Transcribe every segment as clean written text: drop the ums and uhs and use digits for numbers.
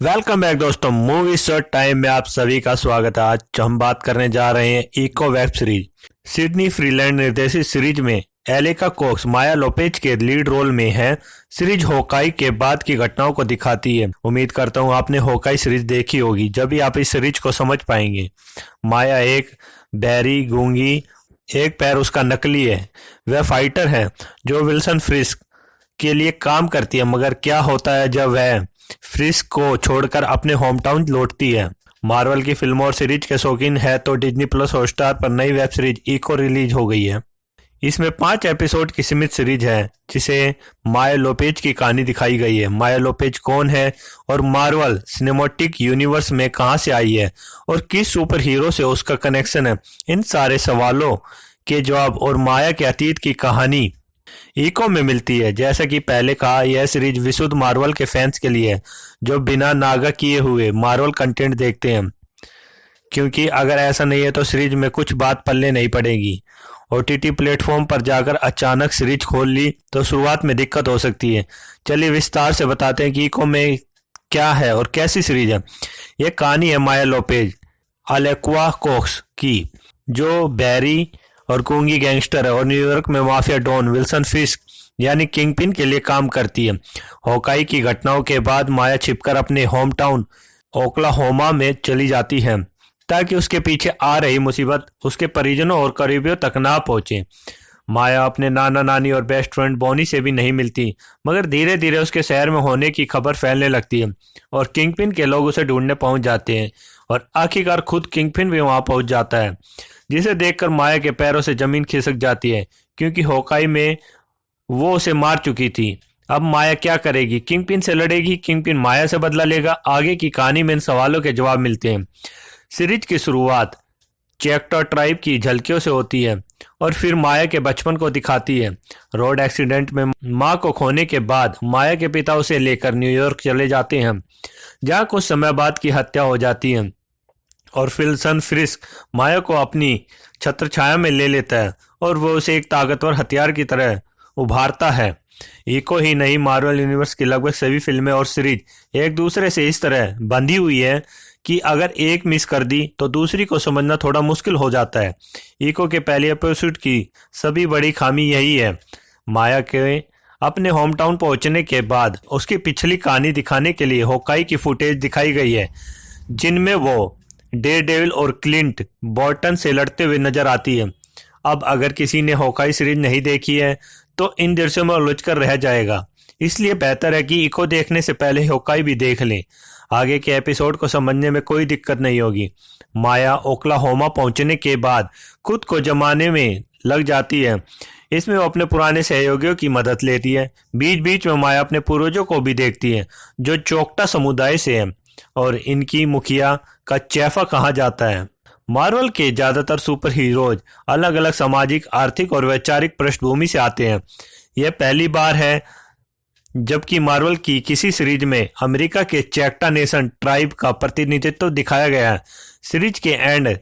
Welcome back दोस्तों, movie shot time में आप सभी का स्वागत है। आज हम बात करने जा रहे हैं echo web series. Sydney Freeland निर्देशित सीरीज में एलेका कोक्स माया लोपेज के लीड रोल में है। सीरीज होकाई के बाद की घटनाओं को दिखाती है। उम्मीद करता हूँ आपने होकाई सीरीज देखी होगी, जब भी आप इस सीरीज को समझ पाएंगे। माया एक बैरी गूंगी, एक पैर उसका नकली है। वह फाइटर है जो विल्सन फ्रिस्क के लिए काम करती है, मगर क्या होता है जब वह फ्रिस्क को छोड़कर अपने होम टाउन लौटती है। मार्वल की फिल्मों और सीरीज के शौकीन है तो डिज्नी प्लस हॉटस्टार पर नई वेब सीरीज इको रिलीज हो गई है। इसमें 5 एपिसोड की सीमित सीरीज है जिसे माया लोपेज की कहानी दिखाई गई है। माया लोपेज कौन है और मार्वल सिनेमैटिक यूनिवर्स में कहां से आई है और किस सुपर हीरो से उसका कनेक्शन है, इन सारे सवालों के जवाब और माया के अतीत की कहानी इको में मिलती है। जैसा कि पहले कहा, यह सीरीज विशुद्ध मार्वल के फैंस के लिए है जो बिना नागा किए हुए मार्वल कंटेंट देखते हैं, क्योंकि अगर ऐसा नहीं है तो सीरीज में कुछ बात पल्ले नहीं पड़ेगी। ओटीटी प्लेटफॉर्म पर जाकर अचानक सीरीज खोल ली तो शुरुआत में दिक्कत हो सकती है। चलिए विस्तार से बताते हैं कि इको में क्या है और कैसी सीरीज है। यह कहानी है माया लोपेज अलेक्वा कोक्स की, जो बैरी और गूंगी गैंगस्टर है और न्यूयॉर्क में माफिया डॉन विल्सन फिस्क यानी किंगपिन के लिए काम करती है। होकाई की घटनाओं के बाद माया छिपकर अपने होम टाउन ओक्लाहोमा में चली जाती है ताकि उसके पीछे आ रही मुसीबत उसके परिजनों और करीबियों तक ना पहुंचे। माया अपने नाना नानी और बेस्ट फ्रेंड बॉनी से भी नहीं मिलती, मगर धीरे धीरे उसके शहर में होने की खबर फैलने लगती है और किंगपिन के लोग उसे ढूंढने पहुंच जाते हैं और आखिरकार खुद किंगपिन भी वहां पहुंच जाता है, जिसे देखकर माया के पैरों से जमीन खिसक जाती है क्योंकि होकाई में वो उसे मार चुकी थी। अब माया क्या करेगी? किंगपिन से लड़ेगी? किंगपिन माया से बदला लेगा? आगे की कहानी में इन सवालों के जवाब मिलते हैं। सीरीज की शुरुआत चैक्टा ट्राइब की झलकियों से होती है और फिर माया के बचपन को दिखाती है। रोड एक्सीडेंट में मां को खोने के बाद माया के पिता उसे लेकर न्यूयॉर्क चले जाते हैं, जहां कुछ समय बाद की हत्या हो जाती है और विल्सन फ्रिस्क माया को अपनी छत्रछाया में ले लेता है और वो उसे एक ताकतवर हथियार की तरह उभारता है। इको ही नहीं, मार्वल यूनिवर्स की लगभग सभी फिल्में और सीरीज एक दूसरे से इस तरह बंधी हुई है कि अगर एक मिस कर दी तो दूसरी को समझना थोड़ा मुश्किल हो जाता है। इको के पहले एपिसोड की सभी बड़ी खामी यही है। माया के अपने होम टाउन पहुंचने के बाद उसकी पिछली कहानी दिखाने के लिए होकाई की फुटेज दिखाई गई है, जिनमें वो डेयरडेविल और क्लिंट बॉर्टन से लड़ते हुए नजर आती है। अब अगर किसी ने होकाई सीरीज नहीं देखी है तो इन दृश्यों में उलझ कर रह जाएगा, इसलिए बेहतर है कि इको देखने से पहले होकाई भी देख लें। आगे के एपिसोड को समझने में कोई दिक्कत नहीं होगी। माया ओक्लाहोमा पहुंचने के बाद खुद को जमाने में लग जाती है। इसमें वो अपने पुराने सहयोगियों की मदद लेती है। बीच बीच में माया अपने पूर्वजों को भी देखती है जो चोक्टा समुदाय से है और इनकी मुखिया का चेफा कहा जाता है। मार्वल के ज्यादातर सुपर हीरोज अलग अलग सामाजिक, आर्थिक और वैचारिक पृष्ठभूमि से आते हैं। यह पहली बार है जबकि मार्वल की किसी सीरीज में अमेरिका के चैक्टा नेशन ट्राइब का प्रतिनिधित्व दिखाया गया है। सीरीज के एंड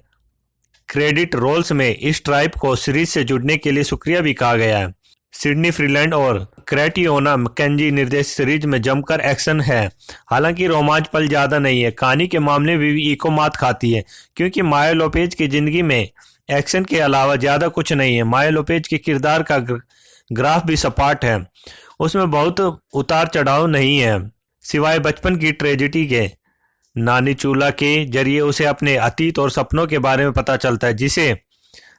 क्रेडिट रोल्स में इस ट्राइब को सीरीज से जुड़ने के लिए शुक्रिया भी कहा गया है। सिडनी फ्रीलैंड और क्रेटियोना मैकेंजी निर्देशित सीरीज में जमकर एक्शन है, हालांकि रोमांच पल ज्यादा नहीं है। कहानी के मामले में भी इको मात खाती है क्योंकि माया लोपेज की जिंदगी में एक्शन के अलावा ज्यादा कुछ नहीं है। माया लोपेज के किरदार का ग्राफ भी सपाट है, उसमें बहुत उतार चढ़ाव नहीं है, सिवाय बचपन की ट्रेजिडी के। नानी चूला के जरिए उसे अपने अतीत और सपनों के बारे में पता चलता है, जिसे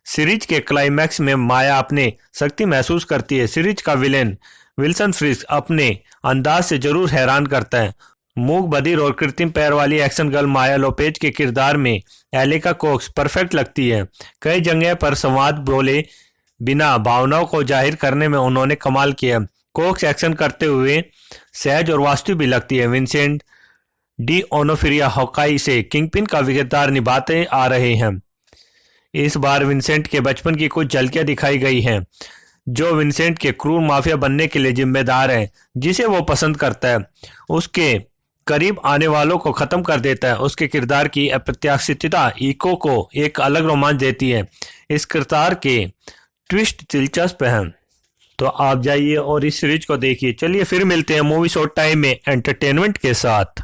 सीरीज के क्लाइमैक्स में माया अपने शक्ति महसूस करती है। सीरीज का विलेन विल्सन फ्रिस्क अपने अंदाज से जरूर हैरान करता है। मूक बधिर और कृत्रिम पैर वाली एक्शन गर्ल माया लोपेज के किरदार में एलेका कोक्स परफेक्ट लगती है। कई जगह पर संवाद बोले बिना भावनाओं को जाहिर करने में उन्होंने कमाल किया। कोक्स एक्शन करते हुए सहज और वास्तविक भी लगती है। विंसेंट डी ओनोफिरिया होकाई से किंगपिन का किरदार निभाते आ रहे हैं। इस बार विंसेंट के बचपन की कुछ झलकियां दिखाई गई हैं, जो विंसेंट के क्रूर माफिया बनने के लिए जिम्मेदार है, जिसे वो पसंद करता है। उसके करीब आने वालों को खत्म कर देता है। उसके किरदार की अप्रत्याशितता इको को एक अलग रोमांच देती है। इस किरदार के ट्विस्ट दिलचस्प हैं, तो आप जाइए और इस सीरीज को देखिए। चलिए फिर मिलते हैं मूवी शॉट टाइम में एंटरटेनमेंट के साथ।